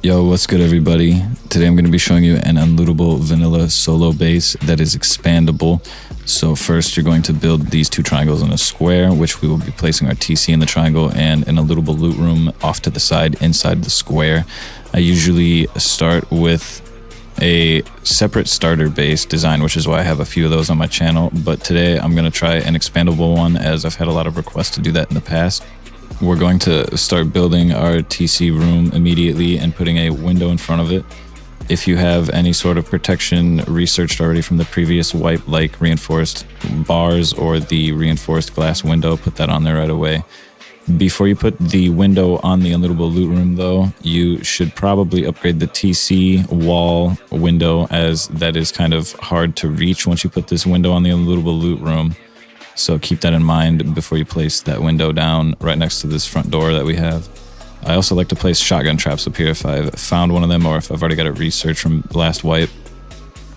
Yo, what's good everybody? Today I'm going to be showing you an unlootable vanilla solo base that is expandable. So first you're going to build these two triangles in a square, which we will be placing our TC in the triangle and an unlootable loot room off to the side inside the square. I usually start with a separate starter base design, which is why I have a few of those on my channel. But today I'm going to try an expandable one, as I've had a lot of requests to do that in the past. We're going to start building our TC room immediately and putting a window in front of it. If you have any sort of protection researched already from the previous wipe, like reinforced bars or the reinforced glass window, put that on there right away. Before you put the window on the unlootable loot room though, you should probably upgrade the TC wall window, as that is kind of hard to reach once you put this window on the unlootable loot room. So keep that in mind before you place that window down right next to this front door that we have. I also like to place shotgun traps up here if I've found one of them, or if I've already got it researched from last wipe.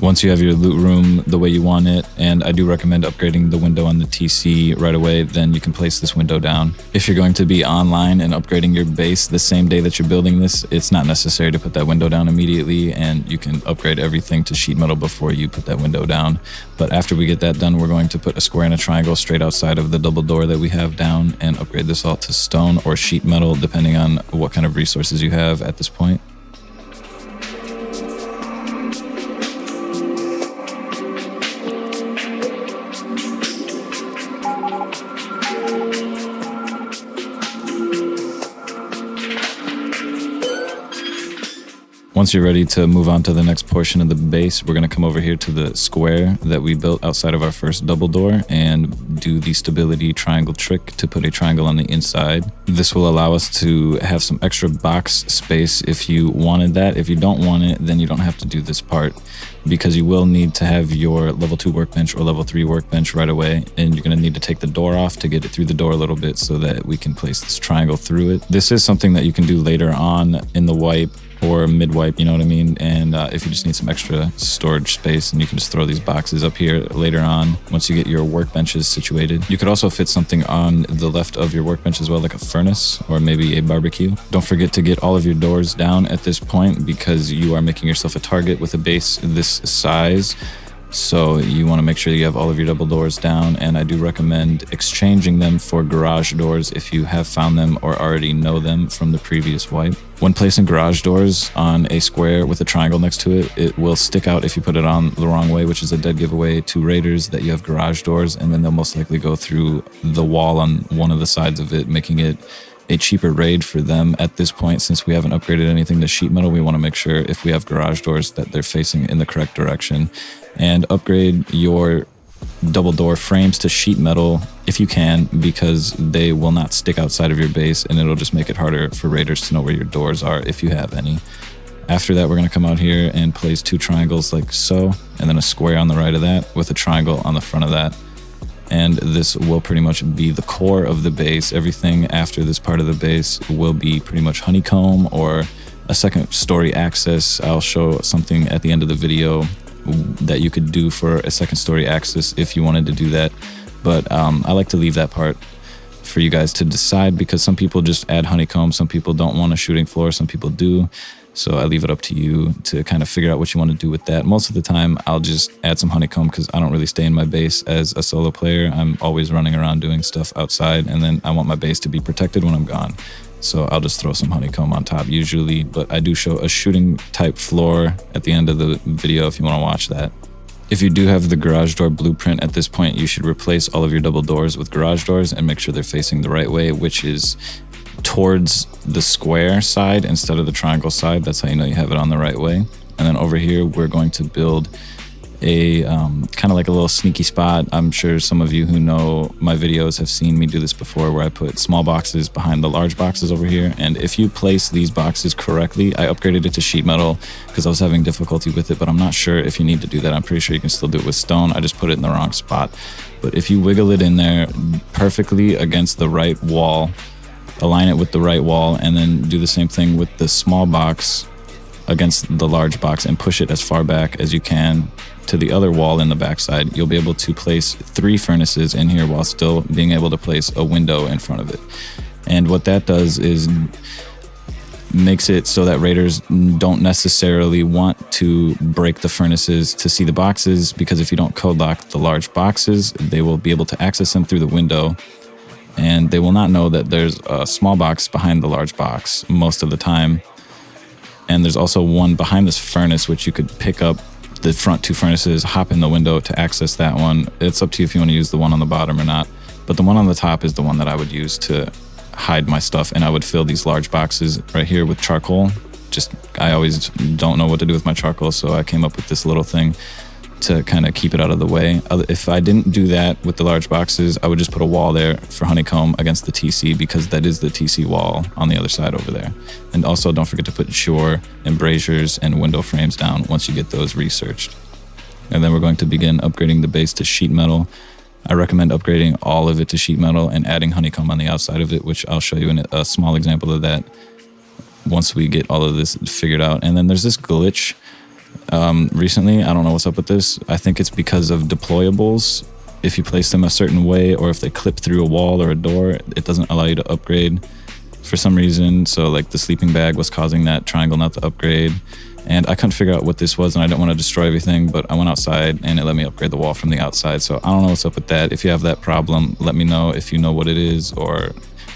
Once you have your loot room the way you want it, and I do recommend upgrading the window on the TC right away, then you can place this window down. If you're going to be online and upgrading your base the same day that you're building this, it's not necessary to put that window down immediately, and you can upgrade everything to sheet metal before you put that window down. But after we get that done, we're going to put a square and a triangle straight outside of the double door that we have down and upgrade this all to stone or sheet metal, depending on what kind of resources you have at this point. Once you're ready to move on to the next portion of the base, we're going to come over here to the square that we built outside of our first double door and do the stability triangle trick to put a triangle on the inside. This will allow us to have some extra box space if you wanted that. If you don't want it, then you don't have to do this part, because you will need to have your level 2 workbench or level 3 workbench right away, and you're going to need to take the door off to get it through the door a little bit so that we can place this triangle through it. This is something that you can do later on in the wipe or mid-wipe, you know what I mean? And if you just need some extra storage space, and you can just throw these boxes up here later on once you get your workbenches situated. You could also fit something on the left of your workbench as well, like a furnace or maybe a barbecue. Don't forget to get all of your doors down at this point, because you are making yourself a target with a base this size. So you want to make sure you have all of your double doors down, and I do recommend exchanging them for garage doors if you have found them or already know them from the previous wipe. When placing garage doors on a square with a triangle next to it, it will stick out if you put it on the wrong way, which is a dead giveaway to raiders that you have garage doors, and then they'll most likely go through the wall on one of the sides of it, making it a cheaper raid for them. At this point, since we haven't upgraded anything to sheet metal, we want to make sure if we have garage doors that they're facing in the correct direction. And upgrade your double door frames to sheet metal if you can, because they will not stick outside of your base, and it'll just make it harder for raiders to know where your doors are if you have any. After that, we're going to come out here and place two triangles like so, and then a square on the right of that with a triangle on the front of that. And this will pretty much be the core of the base. Everything after this part of the base will be pretty much honeycomb or a second story access. I'll show something at the end of the video that you could do for a second story access if you wanted to do that. But I like to leave that part for you guys to decide, because some people just add honeycomb, some people don't want a shooting floor, some people do. So I leave it up to you to kind of figure out what you want to do with that. Most of the time, I'll just add some honeycomb, because I don't really stay in my base as a solo player. I'm always running around doing stuff outside, and then I want my base to be protected when I'm gone. So I'll just throw some honeycomb on top usually, but I do show a shooting type floor at the end of the video if you want to watch that. If you do have the garage door blueprint at this point, you should replace all of your double doors with garage doors and make sure they're facing the right way, which is towards the square side instead of the triangle side. That's how you know you have it on the right way. And then over here, we're going to build a kind of like a little sneaky spot. I'm sure some of you who know my videos have seen me do this before, where I put small boxes behind the large boxes over here. And if you place these boxes correctly, I upgraded it to sheet metal because I was having difficulty with it, but I'm not sure if you need to do that. I'm pretty sure you can still do it with stone. I just put it in the wrong spot. But if you wiggle it in there perfectly against the right wall, align it with the right wall, and then do the same thing with the small box against the large box and push it as far back as you can to the other wall in the backside, you'll be able to place 3 furnaces in here while still being able to place a window in front of it. And what that does is makes it so that raiders don't necessarily want to break the furnaces to see the boxes, because if you don't code lock the large boxes, they will be able to access them through the window, and they will not know that there's a small box behind the large box most of the time. And there's also one behind this furnace, which you could pick up the front two furnaces, hop in the window to access that one. It's up to you if you want to use the one on the bottom or not. But the one on the top is the one that I would use to hide my stuff. And I would fill these large boxes right here with charcoal. I always don't know what to do with my charcoal, so I came up with this little thing to kind of keep it out of the way. If I didn't do that with the large boxes, I would just put a wall there for honeycomb against the TC, because that is the TC wall on the other side over there. And also don't forget to put shore and braziers and window frames down once you get those researched. And then we're going to begin upgrading the base to sheet metal. I recommend upgrading all of it to sheet metal and adding honeycomb on the outside of it, which I'll show you in a small example of that once we get all of this figured out. And then there's this glitch recently. I don't know what's up with this. I think it's because of deployables. If you place them a certain way, or if they clip through a wall or a door, it doesn't allow you to upgrade for some reason. So like the sleeping bag was causing that triangle not to upgrade. And I couldn't figure out what this was, and I didn't want to destroy everything, but I went outside and it let me upgrade the wall from the outside. So I don't know what's up with that. If you have that problem, let me know if you know what it is or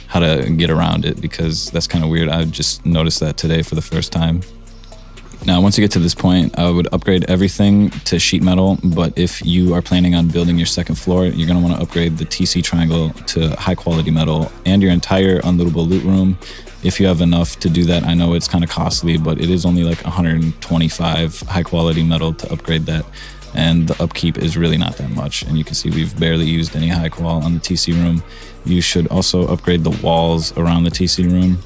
how to get around it, because that's kind of weird. I just noticed that today for the first time. Now, once you get to this point, I would upgrade everything to sheet metal, but if you are planning on building your second floor, you're going to want to upgrade the TC triangle to high quality metal and your entire unlootable loot room. If you have enough to do that, I know it's kind of costly, but it is only like 125 high quality metal to upgrade that. And the upkeep is really not that much. And you can see we've barely used any high qual on the TC room. You should also upgrade the walls around the TC room.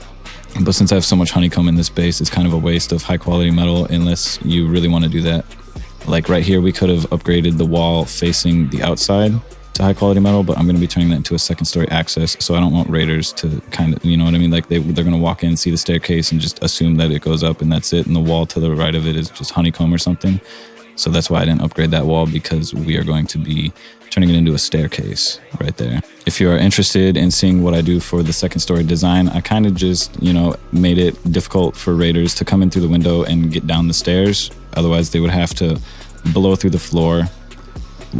But since I have so much honeycomb in this base, it's kind of a waste of high quality metal unless you really want to do that. Like right here, we could have upgraded the wall facing the outside to high quality metal, but I'm going to be turning that into a second story access. So I don't want raiders to kind of, you know what I mean? Like they're going to walk in, see the staircase and just assume that it goes up and that's it. And the wall to the right of it is just honeycomb or something. So that's why I didn't upgrade that wall, because we are going to be turning it into a staircase right there. If you are interested in seeing what I do for the second story design, I kind of just, made it difficult for raiders to come in through the window and get down the stairs. Otherwise, they would have to blow through the floor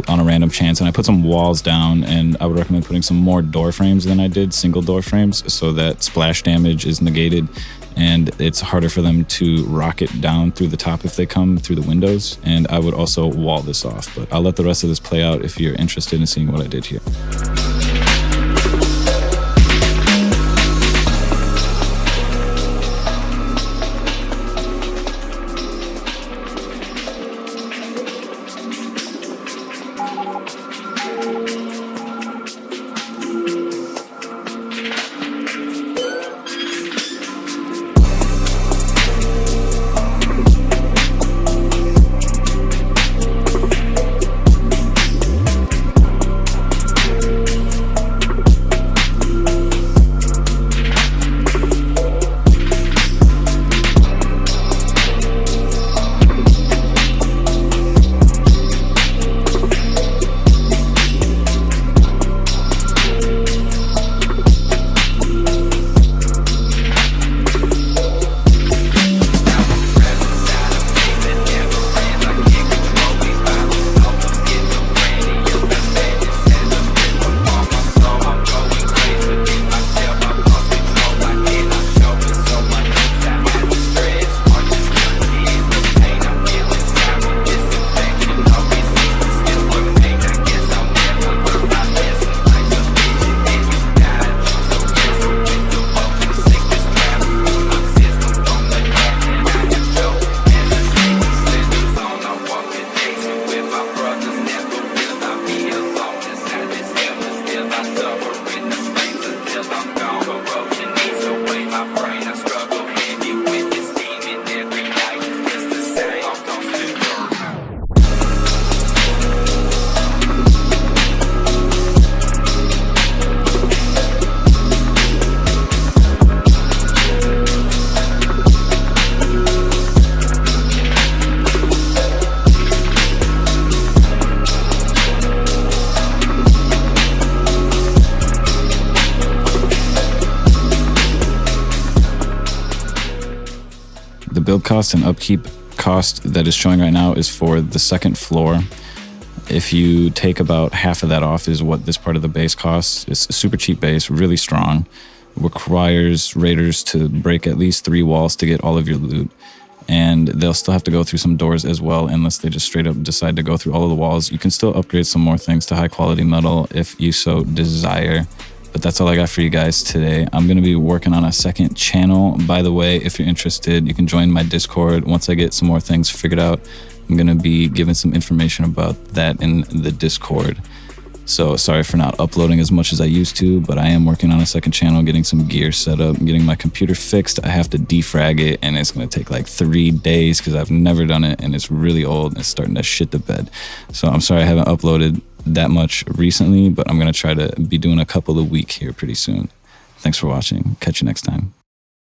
on a random chance. And I put some walls down, and I would recommend putting some more door frames than I did, single door frames, so that splash damage is negated and it's harder for them to rocket down through the top if they come through the windows. And I would also wall this off, but I'll let the rest of this play out if you're interested in seeing what I did here. build cost and upkeep cost that is showing right now is for the second floor. If you take about half of that off is what this part of the base costs. It's a super cheap base, really strong. Requires raiders to break at least 3 walls to get all of your loot. And they'll still have to go through some doors as well, unless they just straight up decide to go through all of the walls. You can still upgrade some more things to high quality metal if you so desire. But that's all I got for you guys today. I'm going to be working on a second channel. By the way, if you're interested, you can join my Discord. Once I get some more things figured out, I'm going to be giving some information about that in the Discord. So sorry for not uploading as much as I used to, but I am working on a second channel, getting some gear set up, getting my computer fixed. I have to defrag it, and it's going to take like 3 days because I've never done it, and it's really old and it's starting to shit the bed. So I'm sorry I haven't uploaded that much recently, but I'm going to try to be doing a couple a week here pretty soon. Thanks for watching. Catch you next time.